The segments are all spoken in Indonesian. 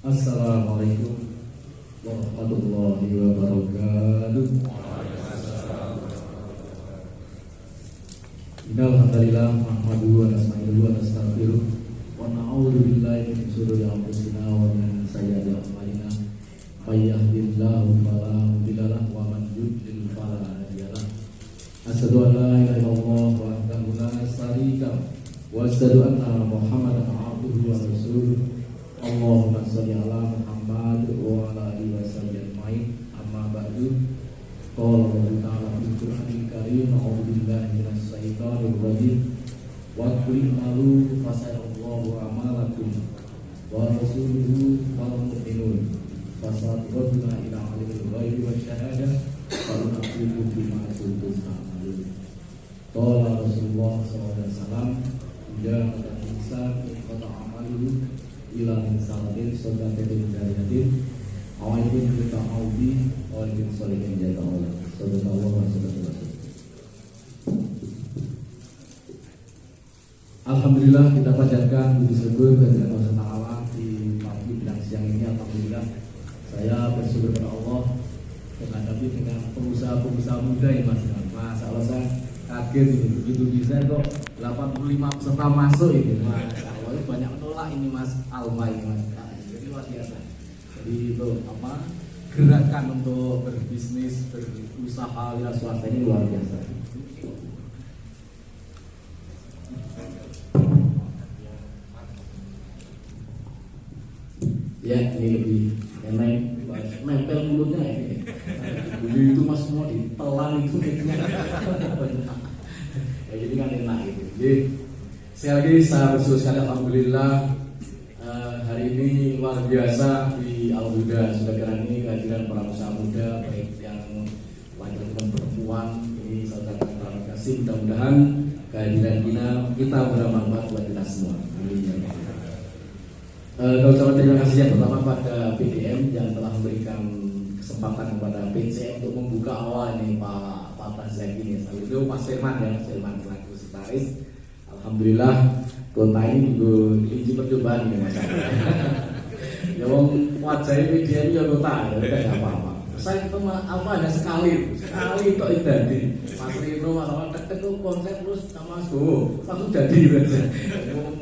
Assalamualaikum warahmatullahi wabarakatuh. Innal hamdalillah nahmaduhu wa nasta'inuhu wa nastaghfiruh wa na'udzu billahi min shururi anfusina wa min sayyiati a'malina. May yahdihillahu fala mudilla lahu wa man yudlil fala hadiya lahu. Asyhadu an la ilaha illallah wahdahu la syarika lahu wa asyhadu anna Muhammadan abduhu wa rasuluh. Allahumma sholli ala Muhammad wa ala alihi wasallam ajmain. Amma ba'du. Qala Allah ta'ala fil Qur'anil Karim, a'udzu billahi minasy syaithanir rajim. Wa qul a'udzu fasayallahu amalakum wa rasuluhu wal mu'minun. Fasatuna ila alimil ghaibi wasyahadah fa nunabbi'ukum bima kuntum ta'malun. Qala Rasulullah sallallahu alaihi wasallam, "Ya insan qad amalu ila insalatin sodatin jariyatin awaitin kita audi awaitin solihin jata Allah sodat Allah wa sodat Allah." Alhamdulillah kita panjatkan puji syukur kepada Allah Ta'ala di pagi dan siang ini. Alhamdulillah saya bersyukur kepada Allah menghadapi dengan pengusaha-pengusaha muda yang masih Masya Allah, saya kaget ini begitu bisa kok 85 peserta masuk ini. Masya Allah, banyak menolak ini Mas Alma ini Mas. Jadi luar biasa. Jadi itu apa, gerakan untuk berbisnis, berusaha wira swasta ini luar biasa. Ya, ini lebih enak, nempel mulutnya ini. Jadi itu Mas semua ditelan itu ya, jadi kan enak gitu. Jadi sekali lagi saya bersyukur sekali, alhamdulillah hari ini luar biasa di Al-Huda Sudah ini kehadiran para usaha muda baik yang laki-laki dan perempuan. Ini saya ucapkan terima kasih, mudah-mudahan kehadiran kita bermanfaat buat kita semua. Amin. Ucapan terima kasih yang pertama pada PDM yang telah memberikan kesempatan kepada PC untuk membuka awal ini Pak Tasyak ini. Lalu itu Mas Firman ya, Mas Firman selaku sekretaris. Alhamdulillah kota ini juga diuji percobaan ini Mas. Ya wong wajahnya PDM ya kota ya enggak apa-apa. Saya itu apa hanya sekali kok jadi Mas Rino malah tek konsep terus sama Mas Go langsung jadi aja.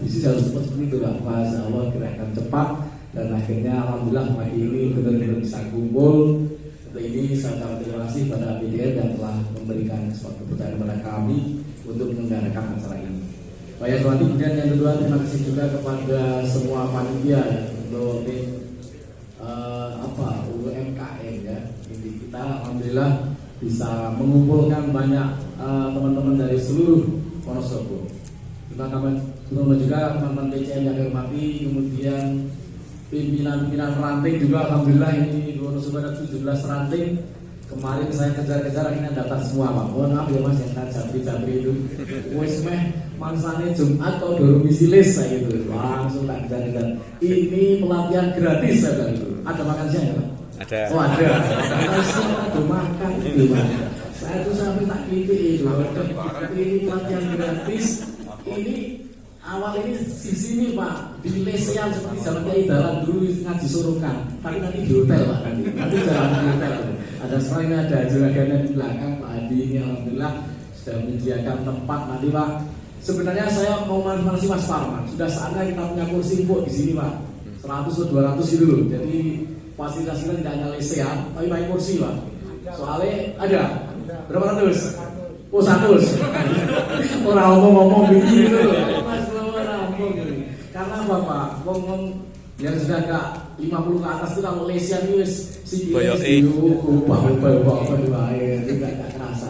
Bisnis harus cepat seperti itu lah. Masya Allah, gerakan cepat dan akhirnya alhamdulillah pagi ini benar-benar bisa kumpul. Untuk ini saya ucapkan terima kasih pada PDM yang telah memberikan suatu kepercayaan kepada kami untuk menyelenggarakan acara ini. Baik, kemudian yang kedua terima kasih juga kepada semua panitia untuk UMKM ya. Jadi kita alhamdulillah bisa mengumpulkan banyak teman-teman dari seluruh Wonosobo. Kita juga teman-teman PCM yang hormati, kemudian pimpinan ranting juga alhamdulillah ini Wonosobo ada 17 ranting. Kemarin saya kejar-kejar akhirnya datang semua Pak. Mohon maaf ya Mas yang jabri itu. Wes meh mangsane Jumat atau dorong misilis saya gitu. Langsung tak kejar-kejar. Ini pelatihan gratis saya itu. Ada makan siang ya Pak? Ada. Oh ada. Ada makan itu Pak. Saya tuh sampai tak gitu itu. Ini pelatihan gratis. Ini awal ini di sini Pak, di lesehan seperti zaman Kiai Dalam dulu ngaji suruhkan, tapi nanti di hotel Pak nanti jalan di hotel. Ada sekarang ada juragan di belakang Pak Adi ini alhamdulillah sudah menyediakan tempat nanti Pak. Sebenarnya saya mau manfaatkan Mas Parman, sudah saatnya kita punya kursi empuk di sini Pak, 100 atau 200 gitu loh. Jadi fasilitas kita tidak hanya lesehan, tapi pakai kursi Pak. Soalnya ada berapa ratus? Oh 100. Orang ngomong begitu loh. Karena apa Pak? Ngomong yang sudah agak 50 ke atas itu kalau lesian itu CBS itu ubah-ubah tidak kerasa.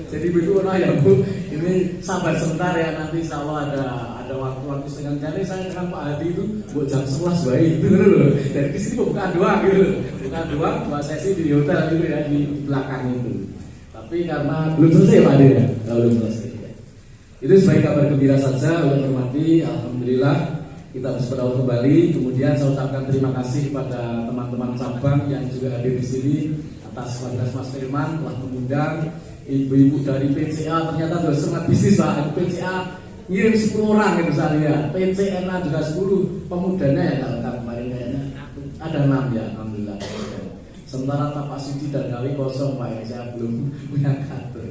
Jadi begitu ya Bu, ini sabar sebentar ya, nanti insya Allah ada waktu-waktu setengah jam. Saya dengan Pak Hadi itu buat jam 11 baik itu loh. Dari sini bukan doang gitu, bukan doang 2 sesi di hotel gitu ya di belakang itu. Tapi karena belum selesai Pak Hadi ya, belum selesai. Itu sebagai kabar gembira saja, yang hormati, alhamdulillah kita bisa berdaul kembali. Kemudian saya ucapkan terima kasih kepada teman-teman cabang yang juga hadir di sini atas fasilitas Mas Firman telah mengundang ibu-ibu dari PCA. Ternyata sudah sangat bisnis Pak. PCA ngirim 10 orang gitu misalnya, PCNA juga 10, pemudanya ya kalau kemarin kayaknya ada 6 ya, alhamdulillah. Sementara tapak suci dan gawe kosong Pak, saya belum punya kartu.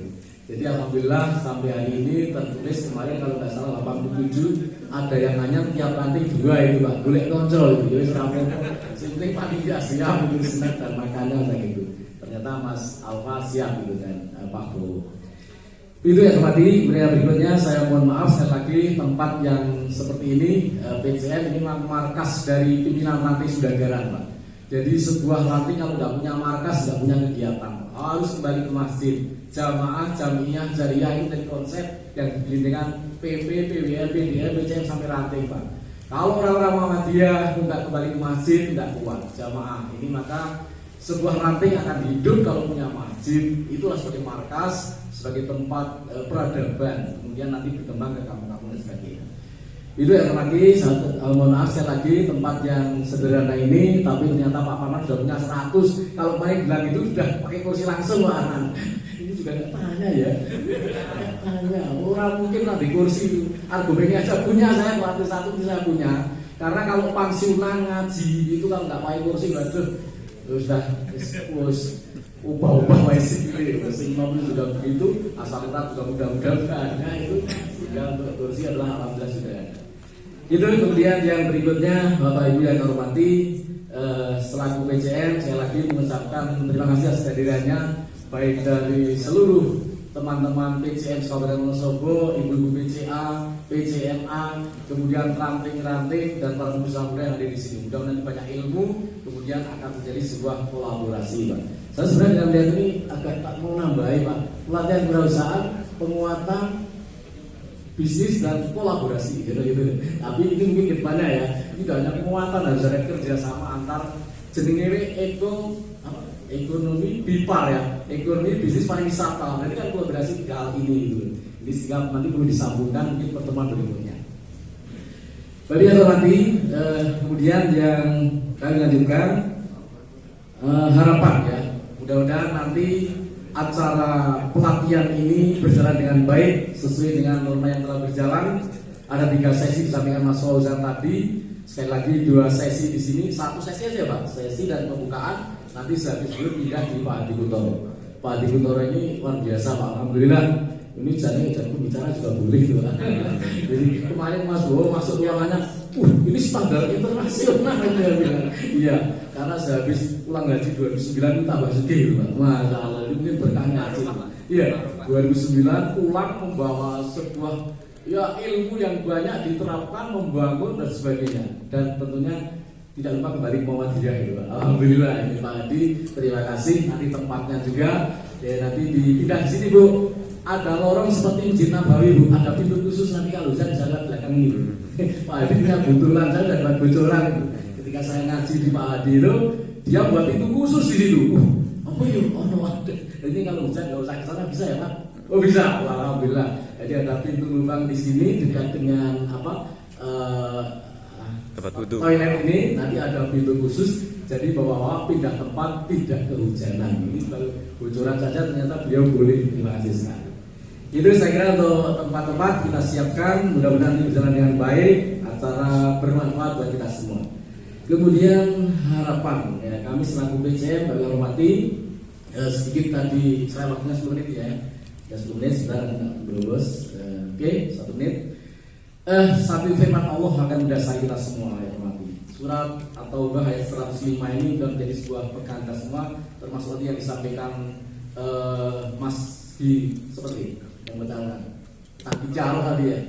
Jadi alhamdulillah sampai hari ini tertulis kemarin kalau nggak salah 87 ada yang nanya tiap ranting 2 itu Pak, boleh kontrol itu. Jadi serampok, penting panitia siap itu snack dan makanan kayak gitu. Ternyata Mas Alfa siap gitu kan, Pak Bowo. Itu ya teman ini. Berikutnya saya mohon maaf sekali lagi tempat yang seperti ini PCM ini markas dari pimpinan ranting Sudagaran Pak. Jadi sebuah ranting kalau nggak punya markas nggak punya kegiatan, harus kembali ke masjid. Jamaah, jamiah, jariah itu dari konsep yang dibeli dengan PP, PWL, PDL, PCM sampai ranting Pak. Kalau orang-orang Muhammadiyah nggak kembali ke masjid nggak kuat jamaah ini, maka sebuah ranting akan hidup kalau punya masjid. Itulah sebagai markas, sebagai tempat peradaban, kemudian nanti berkembang ke kampung-kampung dan sebagainya. Itu yang lagi, mohon maaf sekali lagi tempat yang sederhana ini, tapi ternyata Pak Parman sudah punya 100. Kalau kemarin bilang itu sudah pakai kursi langsung Pak Anan. Ini juga nggak tanya ya, tanya orang mungkin di kursi argumennya aja punya, saya waktu 1 saya punya. Karena kalau pensiunan ngaji itu kalau nggak pakai kursi, waduh sudah ubah-ubah masih imam sudah begitu, asal kita juga mudah-mudahan itu sehingga untuk kursi adalah alhamdulillah sudah ada. Itu kemudian yang berikutnya Bapak Ibu yang hormati, selaku PCM saya lagi mengucapkan terima kasih atas kehadirannya baik dari seluruh teman-teman PCM Kabupaten Wonosobo, ibu-ibu PCA, PCMA, kemudian ranting-ranting dan para pengusaha muda yang ada di sini. Mudah-mudahan banyak ilmu, kemudian akan terjadi sebuah kolaborasi, Pak. Saya sebenarnya dengan melihat ini agak tak mau nambahin, Pak. Pelatihan kewirausahaan, penguatan bisnis dan kolaborasi, gitu. Tapi ini mungkin ke depannya ya. Ini tidak hanya penguatan, harus ada kerjasama antar jenenge ekonomi BIPAR ya, ekonomi bisnis pariwisata. Nanti kan kolaborasi 3 hal ini gitu. Ini sehingga nanti perlu disambungkan mungkin pertemuan berikutnya. Baik ya nanti kemudian yang kami lanjutkan harapan ya, mudah-mudahan nanti acara pelatihan ini berjalan dengan baik sesuai dengan norma yang telah berjalan. Ada 3 sesi disampaikan Mas Fauzan tadi. Sekali lagi 2 sesi di sini, 1 sesi aja Pak, sesi dan pembukaan. Nanti sehabis dulu pindah di Pak Adi Kutoro. Pak Adi Kutoro ini luar biasa Pak, alhamdulillah. Ini jadinya bicara juga boleh tuh. Jadi kemarin Mas Bowo masuk ruangannya, ini standar internasional dia bilang. Iya, karena sehabis pulang haji 2009 tambah sedih Pak. Masya Allah, ini berkah ngaji. Iya, 2009 pulang membawa sebuah ilmu yang banyak diterapkan, membangun dan sebagainya. Dan tentunya tidak lupa kembali ke Muhammadiyah gitu Pak. Alhamdulillah ini Pak Adi, terima kasih. Nanti tempatnya juga ya nanti dipindah di sini Bu. Ada lorong seperti Masjid Nabawi Bu, ada pintu khusus nanti kalau saya bisa lihat belakang ini. Pak Adi punya kebetulan, saya sudah buat bocoran. Ketika saya ngaji di Pak Adi itu, dia buat pintu khusus di situ. Apa yuk? Oh no ada. Ini kalau hujan nggak usah ke sana bisa ya Pak? Oh bisa, alhamdulillah. Jadi ada pintu lubang di sini dekat dengan tempat wudhu. Toilet ini nanti ada pintu khusus. Jadi bawa pindah tempat tidak kehujanan. Ini baru bocoran saja, ternyata beliau boleh. Terima kasih sekali. Itu saya kira untuk tempat-tempat kita siapkan. Mudah-mudahan ini berjalan dengan baik, acara bermanfaat buat kita semua. Kemudian harapan ya, kami selaku PCM bagi hormati sedikit tadi saya waktunya 10 menit ya. Ya 10 menit sebentar berurus. Oke, 1 menit. Satu firman Allah akan mendasari kita semua ya hormati. Surat At-Taubah ayat 105 ini sudah menjadi sebuah pekan kita semua, termasuk tadi yang disampaikan Mas Di seperti yang berjalan tadi jauh tadi ya,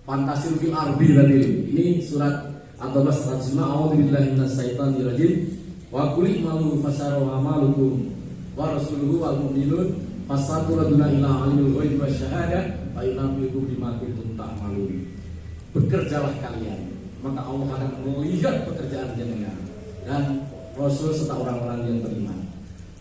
fantasi fil ardi tadi. Ini surat At-Taubah 105. A'udzubillahi minasyaitonir rajim. Wa qul i'malu fasaru amalukum wa rasuluhu wal mu'minun fasaturaduna ila alimil ghaibi wasyahadah fa yunabbiukum bima kuntum ta'malun. Bekerjalah kalian, maka Allah akan melihat pekerjaan jenengan dan Rasul serta orang-orang yang beriman.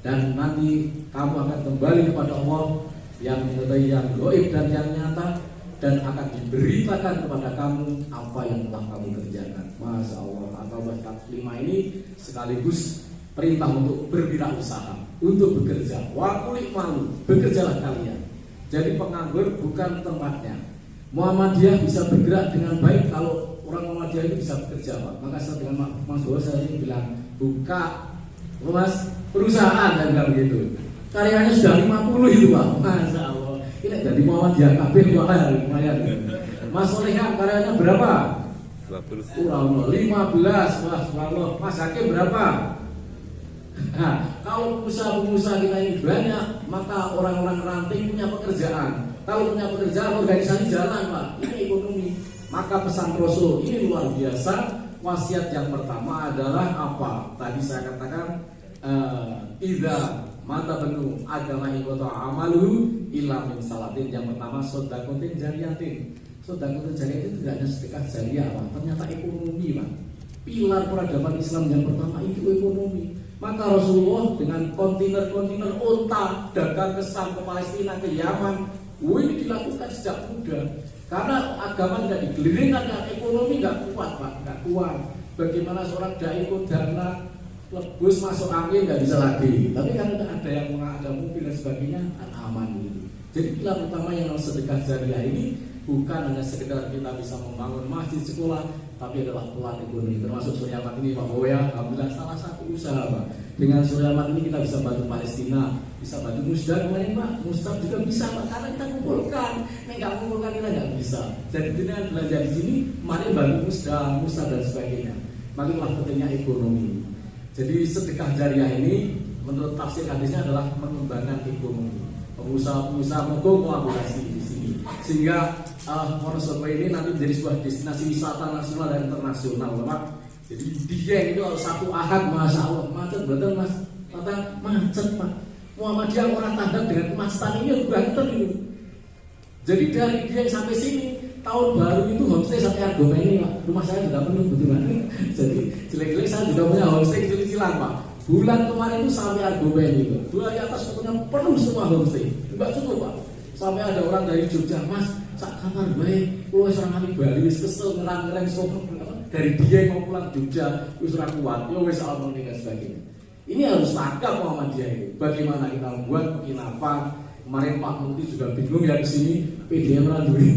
Dan nanti kamu akan kembali kepada Allah yang mengetahui yang gaib dan yang nyata, dan akan diberitakan kepada kamu apa yang telah kamu kerjakan. Masya Allah. At-Taubah 45 ini sekaligus perintah untuk berwirausaha, untuk bekerja. Wa qul i'malu, bekerjalah kalian. Jadi penganggur bukan tempatnya. Muhammadiyah bisa bergerak dengan baik kalau orang Muhammadiyah itu bisa bekerja Pak. Maka saya dengan Mas Bowo saya ini bilang buka Mas perusahaan dan bilang gitu. Karyanya sudah 50 itu Pak. Masya Allah. Ini jadi Muhammadiyah kabeh lumayan. Mas Solehan karyanya berapa? 20. Kurang 15. Wah, subhanallah. Mas Hakim berapa? Nah, kalau pengusaha-pengusaha kita ini banyak, maka orang-orang ranting punya pekerjaan. Kalau punya pekerjaan, organisasi jalan Pak. Ini ekonomi. Maka pesan Rasul ini luar biasa. Wasiat yang pertama adalah apa? Tadi saya katakan idza mata benu agama ikota amalu illa min salatin. Yang pertama sodakotin jariyatin. Sodakotin jariyatin itu tidak hanya sedekah jariah Pak. Ternyata ekonomi Pak. Pilar peradaban Islam yang pertama itu ekonomi. Maka Rasulullah dengan kontainer-kontainer unta dagang ke Sam, ke Palestina, ke Yaman, ini dilakukan sejak muda. Karena agama tidak digelirkan, ekonomi nggak kuat Pak, nggak kuat. Bagaimana seorang dai dana lebus masuk angin nggak bisa lagi. Tapi kan ada yang ada mobil dan sebagainya, kan aman gitu. Jadi pilar utama yang harus sedekah jariah ini bukan hanya sekedar kita bisa membangun masjid, sekolah, tapi adalah pelan ekonomi. Termasuk Surya Mat ini Pak Bowo ya, alhamdulillah salah satu usaha Pak. Dengan Surya Mat ini kita bisa bantu Palestina, bisa bantu Musda kemarin Pak. Musda juga bisa Pak, karena kita kumpulkan. Ini nggak kumpulkan kita nggak bisa. Jadi dengan belajar di sini, mari bantu Musda dan sebagainya. Makinlah pentingnya ekonomi. Jadi sedekah jariah ini menurut tafsir hadisnya adalah mengembangkan ekonomi. Pengusaha-pengusaha mogok kolaborasi di sini, sehingga Wonosobo ini nanti menjadi sebuah destinasi wisata nasional dan internasional, Pak. Jadi Dieng itu kalau satu ahad, masya Allah, macet betul Mas, kata macet Pak. Muhammadiyah orang tanda dengan kemacetan ini banten itu. Jadi dari Dieng sampai sini tahun baru itu homestay sampai Argoma ini Pak. Rumah saya juga penuh betul. Jadi jelek-jelek saya juga punya homestay kecil-kecilan Pak. Bulan kemarin itu sampai Argoma ini, dua di atas pokoknya penuh semua homestay. Enggak cukup Pak. Sampai ada orang dari Jogja, Mas, sak kamar baik, pulau serang Bali, wis kesel ngerang-ngerang dari dia mau pulang Jogja, wis ora kuat, yo wis alon dan sebagainya. Ini harus tangkap Muhammadiyah ini. Bagaimana kita membuat penginapan? Kemarin Pak Mukti juga bingung ya di sini, PDM Randuri.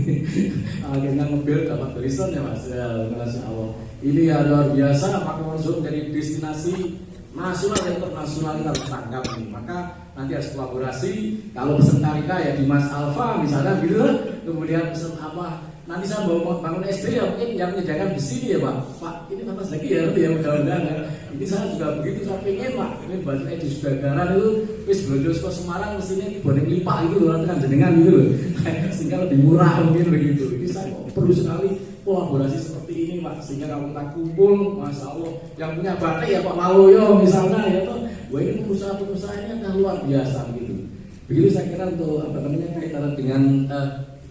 Akhirnya mobil dapat barisan ya Mas. Ya, Masya Allah. Ini luar biasa, Pak Wonosobo menjadi destinasi nasional dan internasional kita harus tangkap ini. Maka nanti harus kolaborasi. Kalau pesen karika ya di Mas Alfa misalnya gitu. Kemudian pesen apa? Nanti saya mau bangun SD ya mungkin yang menyediakan di sini ya Pak. Pak ini Mas lagi ya nanti ya mudah-mudahan ya. Ini saya juga begitu, saya pengen Pak. Ini baju di Sudagaran itu wis Brodos ke Semarang mestinya di Boning Lipak itu loh, nanti kan jenengan gitu loh. Sehingga lebih murah mungkin begitu. Ini saya perlu sekali kolaborasi seperti ini Pak, sehingga kalau kita kumpul, Masya Allah, yang punya batik ya Pak Maloyo misalnya ya toh, wah ini pengusaha-pengusaha ini akan luar biasa gitu. Begitu saya kira untuk apa namanya kaitan dengan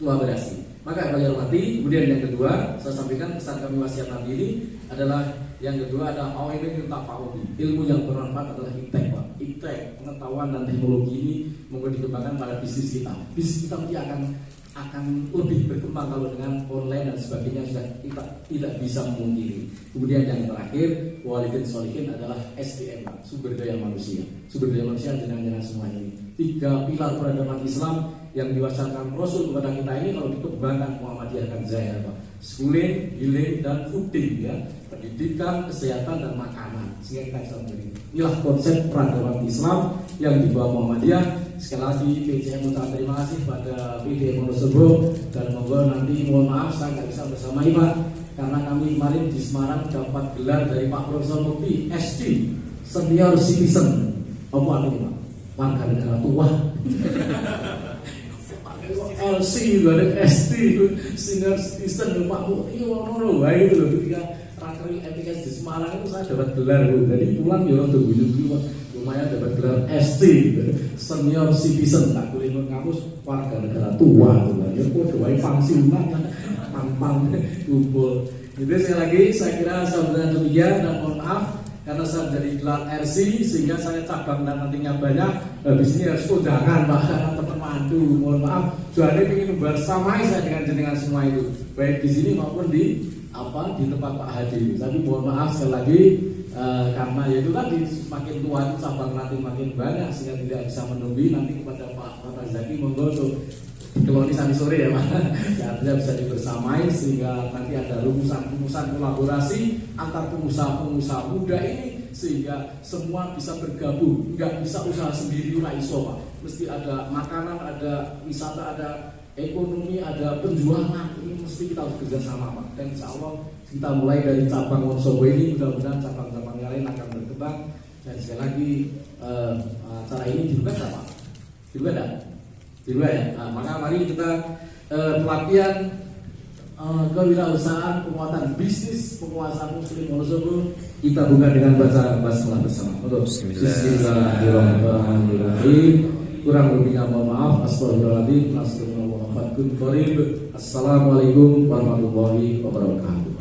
kolaborasi. Maka Pak Yarwati, kemudian yang kedua saya sampaikan pesan kami wasiat Nabi ini adalah yang kedua adalah ilmu tafawudi. Ilmu yang bermanfaat adalah iptek Pak. Iptek, pengetahuan dan teknologi ini mungkin dikembangkan pada bisnis kita. Bisnis kita nanti akan lebih berkembang kalau dengan online dan sebagainya sudah kita tidak bisa memungkiri. Kemudian yang terakhir, walidin solihin adalah SDM, sumber daya manusia. Sumber daya manusia dengan semua ini. 3 pilar peradaban Islam yang diwacanakan Rasul kepada kita ini kalau dikembangkan Muhammadiyah akan jaya Pak. Schooling, healing, dan fooding ya. Pendidikan, kesehatan, dan makanan. Sehingga kita bisa menjadi. Inilah konsep peradaban Islam yang dibawa Muhammadiyah. Sekali lagi PCM mengucapkan terima kasih pada PDM Wonosobo dan monggo nanti mohon maaf saya nggak bisa bersama Pak karena kami kemarin di Semarang dapat gelar dari Pak Profesor Mukti SD Senior Citizen. Apa artinya Pak? Warga negara tua. LC juga ada SD Senior Citizen Pak Mukti ngono baik itu loh ketika rakeril MTS di Semarang itu saya dapat gelar loh. Jadi pulang ya untuk guyu-guyu lumayan dapat gelar ST Senior Citizen. Tak boleh kampus warga negara tua tuh. Ya kok doai pensiunan pang kumpul. Jadi sekali lagi saya kira saudara demikian dan mohon maaf karena saya menjadi gelar RC sehingga saya cabang dan nantinya banyak. Habis ini harus undangan Pak karena teman mantu. Mohon maaf. Jadi ingin bersamai saya dengan semua itu baik di sini maupun di tempat Pak Hadi. Tapi mohon maaf sekali lagi karena ya itu tadi semakin tua cabang nanti makin banyak sehingga tidak bisa menunggu nanti kepada Pak Razaki monggo Kalau ini sampai sore ya Pak, ya artinya bisa dibersamai sehingga nanti ada rumusan-rumusan kolaborasi antar pengusaha-pengusaha muda ini sehingga semua bisa bergabung, nggak bisa usaha sendiri iso Pak, mesti ada makanan, ada wisata, ada ekonomi, ada penjualan, ini mesti kita harus kerjasama Pak. Dan insya Allah kita mulai dari cabang Wonosobo ini, mudah-mudahan cabang-cabang yang lain akan berkembang. Dan sekali lagi acara ini dibuka nggak Pak? Dibuka nggak? Dibuka ya? Nah, maka mari kita pelatihan kewirausahaan, penguatan bisnis, penguasaan muslim Wonosobo kita buka dengan baca basmalah bersama. Untuk Bismillahirrahmanirrahim. Kurang lebihnya mohon maaf. Astagfirullahaladzim. Assalamualaikum warahmatullahi wabarakatuh.